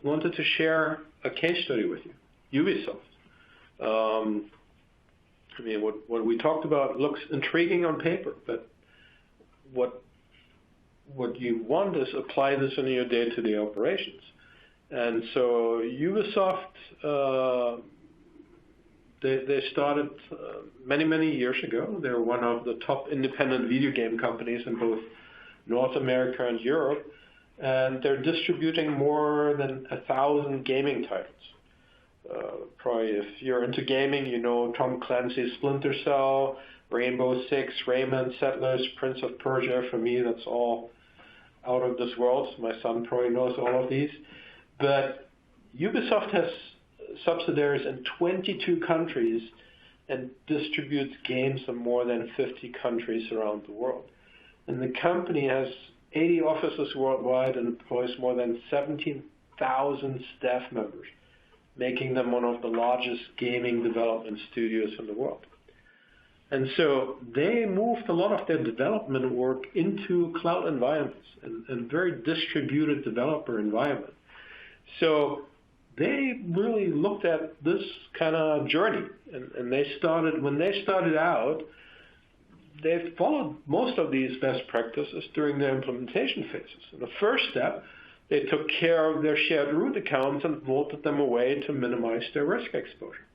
wanted to share a case study with you. Ubisoft. I mean, what we talked about looks intriguing on paper, but what you want is apply this in your day-to-day operations. And so Ubisoft, they started many years ago. They're one of the top independent video game companies in both North America and Europe, and they're distributing more than 1,000 gaming titles. Probably if you're into gaming, you know Tom Clancy's Splinter Cell, Rainbow Six, Rayman, Settlers, Prince of Persia. For me, that's all out of this world. My son probably knows all of these. But Ubisoft has subsidiaries in 22 countries and distributes games in more than 50 countries around the world. And the company has 80 offices worldwide and employs more than 17,000 staff members, making them one of the largest gaming development studios in the world. And so they moved a lot of their development work into cloud environments and very distributed developer environment. So they really looked at this kind of journey, and when they started out, they followed most of these best practices during their implementation phases. In the first step, they took care of their shared root accounts and vaulted them away to minimize their risk exposure.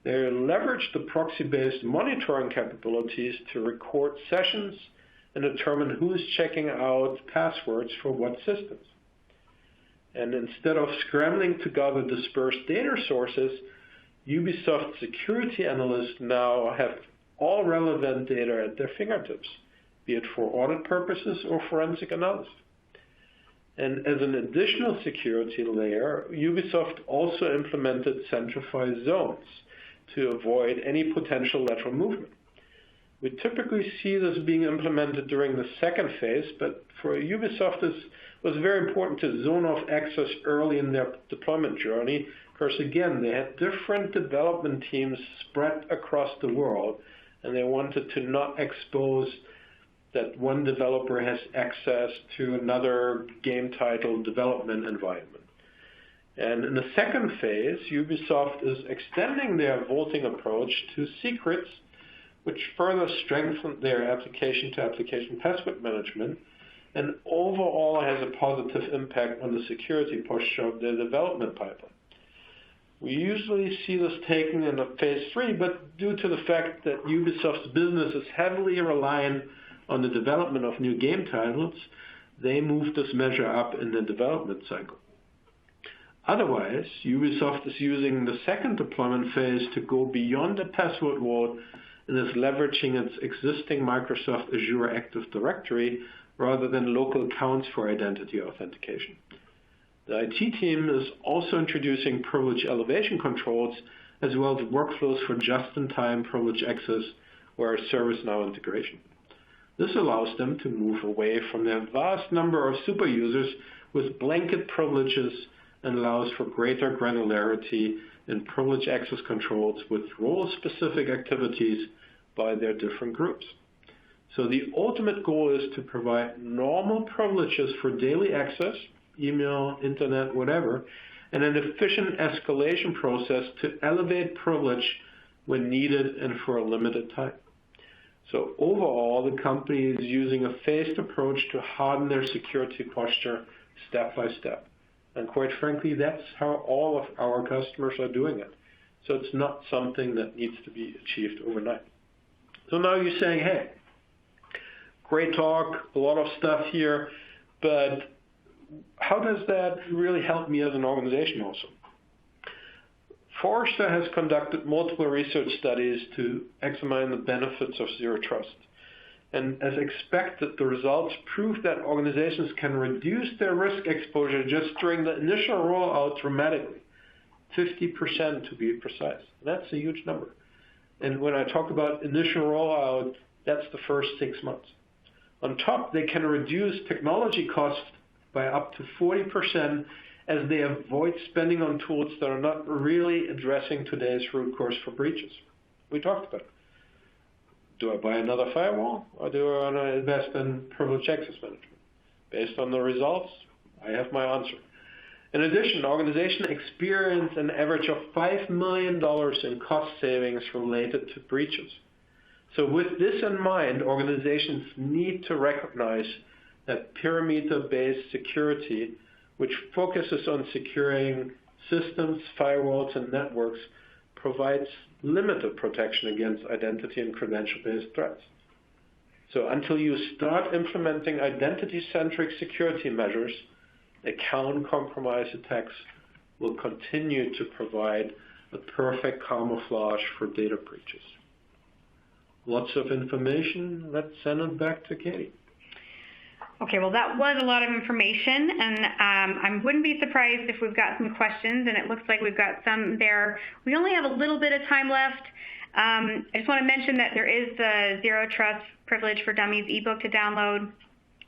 They leveraged the proxy-based monitoring capabilities to record sessions and determine who's checking out passwords for what systems. And instead of scrambling to gather dispersed data sources, Ubisoft security analysts now have all relevant data at their fingertips, be it for audit purposes or forensic analysis. And as an additional security layer, Ubisoft also implemented Centrify zones to avoid any potential lateral movement. We typically see this being implemented during the second phase, but for Ubisoft it was very important to zone off access early in their deployment journey, because again, they had different development teams spread across the world, and they wanted to not expose that one developer has access to another game title development environment. And in the second phase, Ubisoft is extending their vaulting approach to secrets, which further strengthen their application-to-application password management, and overall has a positive impact on the security posture of their development pipeline. We usually see this taken in a phase 3, but due to the fact that Ubisoft's business is heavily reliant on the development of new game titles, they moved this measure up in the development cycle. Otherwise, Ubisoft is using the second deployment phase to go beyond the password vault and is leveraging its existing Microsoft Azure Active Directory rather than local accounts for identity authentication. The IT team is also introducing privilege elevation controls as well as workflows for just-in-time privilege access or ServiceNow integration. This allows them to move away from their vast number of super users with blanket privileges and allows for greater granularity in privilege access controls with role-specific activities by their different groups. So the ultimate goal is to provide normal privileges for daily access, email, internet, whatever, and an efficient escalation process to elevate privilege when needed and for a limited time. So overall, the company is using a phased approach to harden their security posture step by step. And quite frankly, that's how all of our customers are doing it. So it's not something that needs to be achieved overnight. So now you're saying, hey, great talk, a lot of stuff here, but how does that really help me as an organization also? Forrester has conducted multiple research studies to examine the benefits of zero trust. And as expected, the results prove that organizations can reduce their risk exposure just during the initial rollout dramatically, 50% to be precise. That's a huge number. And when I talk about initial rollout, that's the first 6 months. On top, they can reduce technology costs by up to 40% as they avoid spending on tools that are not really addressing today's root cause for breaches. We talked about it. Do I buy another firewall, or do I want to invest in privileged access management? Based on the results, I have my answer. In addition, organizations experience an average of $5 million in cost savings related to breaches. So with this in mind, organizations need to recognize that perimeter-based security, which focuses on securing systems, firewalls, and networks, provides limited protection against identity and credential-based threats. So until you start implementing identity-centric security measures, account compromise attacks will continue to provide a perfect camouflage for data breaches. Lots of information. Let's send it back to Katie. Okay, well, that was a lot of information, and I wouldn't be surprised if we've got some questions, and it looks like we've got some there. We only have a little bit of time left. I just want to mention that there is the Zero Trust Privilege for Dummies ebook to download.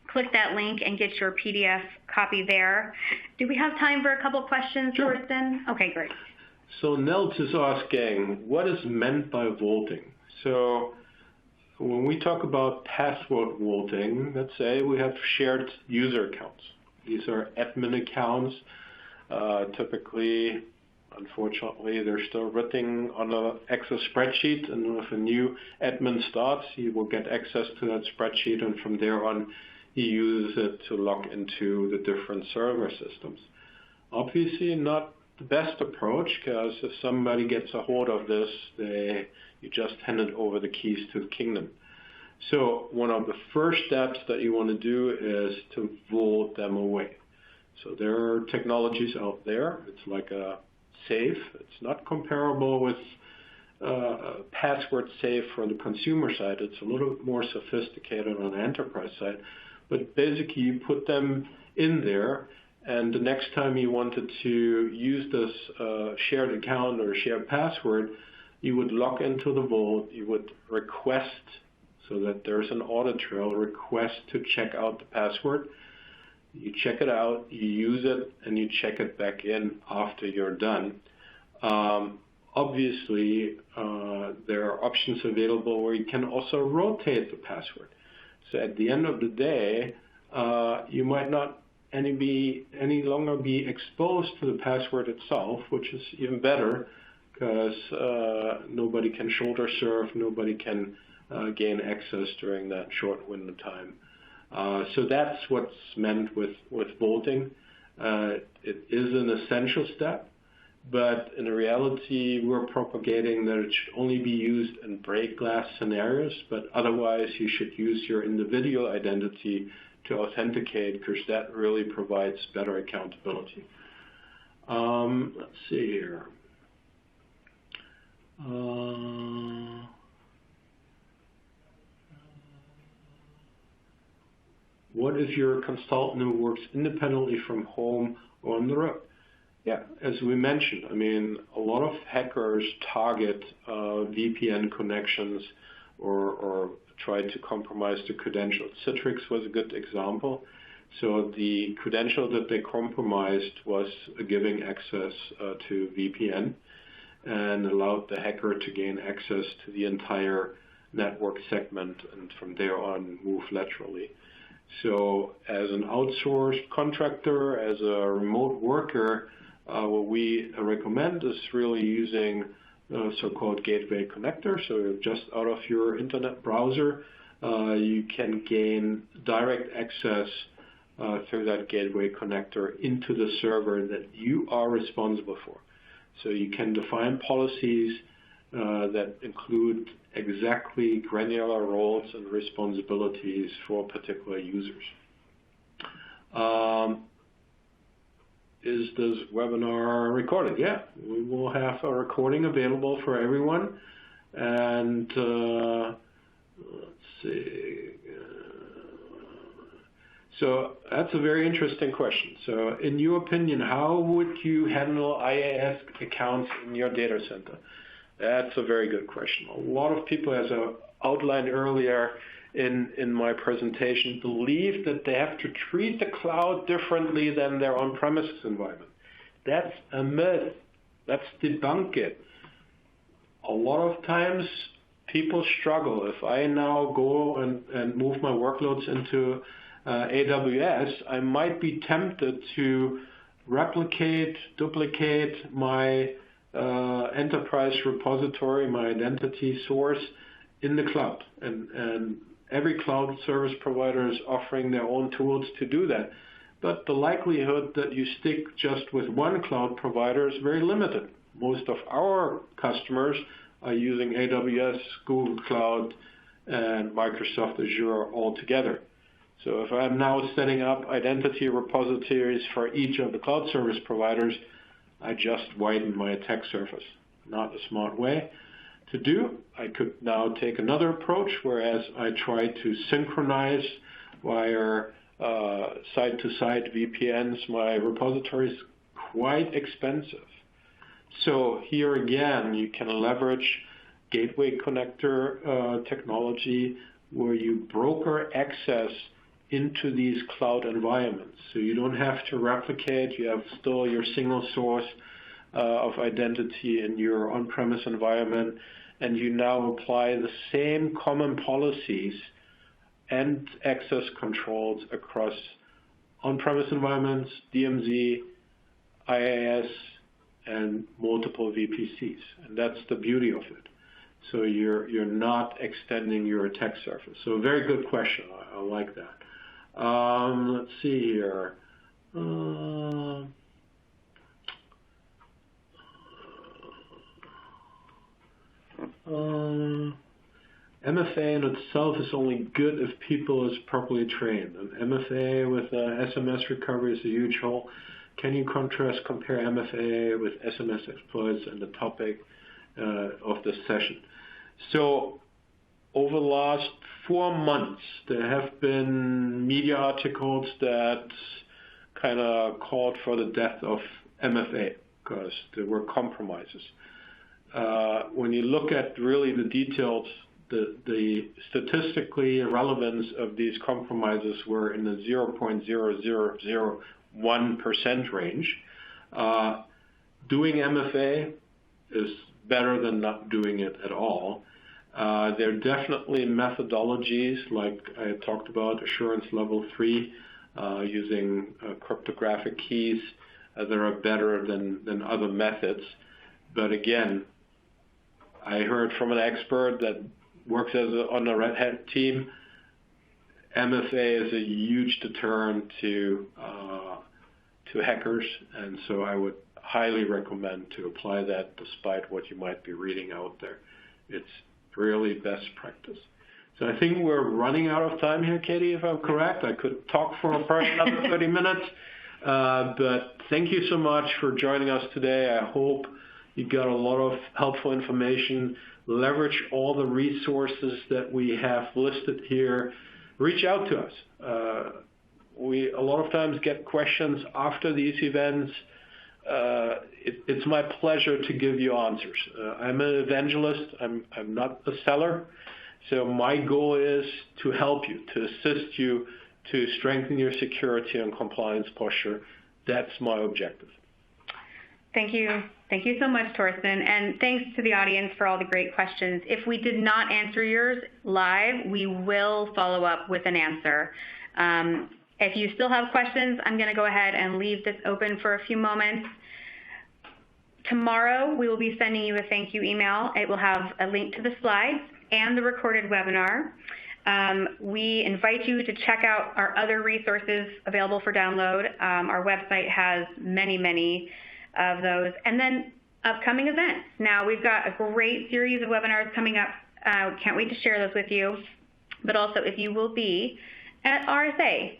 Click that link and get your PDF copy there. Do we have time for a couple questions, Sure. Thorsten? Okay, great. So Nels is asking, what is meant by vaulting? So when we talk about password vaulting, let's say we have shared user accounts. These are admin accounts. Typically, unfortunately, they're still written on an Excel spreadsheet, and if a new admin starts, he will get access to that spreadsheet, and from there on, he uses it to log into the different server systems. Obviously, not the best approach, because if somebody gets a hold of this, you just handed over the keys to the kingdom. So one of the first steps that you want to do is to vault them away. So there are technologies out there. It's like a safe. It's not comparable with password safe for the consumer side. It's a little bit more sophisticated on the enterprise side. But basically, you put them in there, and the next time you wanted to use this shared account or shared password, you would log into the vault, you would request, so that there's an audit trail, request to check out the password. You check it out, you use it, and you check it back in after you're done. Obviously, there are options available where you can also rotate the password. So at the end of the day, you might not any longer be exposed to the password itself, which is even better, because nobody can shoulder surf, nobody can gain access during that short window time. So that's what's meant with vaulting. It is an essential step, but in reality, we're propagating that it should only be used in break glass scenarios, but otherwise you should use your individual identity to authenticate, because that really provides better accountability. Let's see here. What if you're a consultant who works independently from home or on the road? Yeah, as we mentioned, I mean, a lot of hackers target VPN connections or try to compromise the credentials. Citrix was a good example. So the credential that they compromised was giving access to VPN and allowed the hacker to gain access to the entire network segment and from there on move laterally. So as an outsourced contractor, as a remote worker, what we recommend is really using so-called gateway connector. So just out of your internet browser, you can gain direct access through that gateway connector into the server that you are responsible for. So you can define policies that include exactly granular roles and responsibilities for particular users. is this webinar recorded? Yeah, we will have a recording available for everyone. And let's see. So that's a very interesting question. So in your opinion, how would you handle IaaS accounts in your data center? That's a very good question. A lot of people, as I outlined earlier in my presentation, believe that they have to treat the cloud differently than their on-premises environment. That's a myth. Let's debunk it. A lot of times people struggle. If I now go and move my workloads into AWS, I might be tempted to replicate, duplicate my enterprise repository, my identity source in the cloud. And every cloud service provider is offering their own tools to do that. But the likelihood that you stick just with one cloud provider is very limited. Most of our customers are using AWS, Google Cloud, and Microsoft Azure all together. So if I'm now setting up identity repositories for each of the cloud service providers, I just widen my attack surface. Not a smart way to do. I could now take another approach, whereas I try to synchronize via side-to-side VPNs. My repository is quite expensive. So here again, you can leverage gateway connector technology where you broker access into these cloud environments. So you don't have to replicate. You have still your single source of identity in your on-premise environment, and you now apply the same common policies and access controls across on-premise environments, DMZ, IaaS, and multiple VPCs. And that's the beauty of it. So you're not extending your attack surface. So a very good question. I like that. Let's see here. MFA in itself is only good if people is properly trained. An MFA with SMS recovery is a huge hole. Can you compare MFA with SMS exploits and the topic of this session? So over the last 4 months, there have been media articles that kind of called for the death of MFA because there were compromises. When you look at really the details, the statistically relevance of these compromises were in the 0.0001% range. Doing MFA is better than not doing it at all. There are definitely methodologies, like I talked about, assurance level 3, using cryptographic keys that are better than other methods. But again, I heard from an expert that works on the Red Hat team, MFA is a huge deterrent to hackers, and so I would highly recommend to apply that despite what you might be reading out there. It's really best practice. So I think we're running out of time here, Katie, if I'm correct. I could talk for another 30 minutes, but thank you so much for joining us today. I hope you got a lot of helpful information. Leverage all the resources that we have listed here. Reach out to us. We a lot of times get questions after these events. It's my pleasure to give you answers. I'm an evangelist. I'm not a seller. So my goal is to help you, to assist you, to strengthen your security and compliance posture. That's my objective. Thank you. Thank you so much, Torsten. And thanks to the audience for all the great questions. If we did not answer yours live, we will follow up with an answer. If you still have questions, I'm going to go ahead and leave this open for a few moments. Tomorrow, we will be sending you a thank you email. It will have a link to the slides and the recorded webinar. We invite you to check out our other resources available for download. Our website has many, many of those. And then upcoming events. Now, we've got a great series of webinars coming up. Can't wait to share those with you. But also, if you will be at RSA,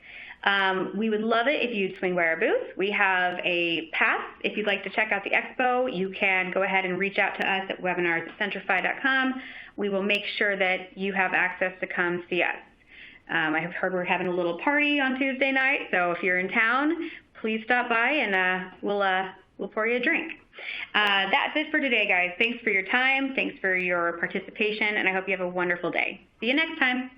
We would love it if you'd swing by our booth. We have a pass. If you'd like to check out the expo, you can go ahead and reach out to us at webinars@centrify.com. We will make sure that you have access to come see us. I have heard we're having a little party on Tuesday night, so if you're in town, please stop by and we'll pour you a drink. That's it for today, guys. Thanks for your time. Thanks for your participation, and I hope you have a wonderful day. See you next time.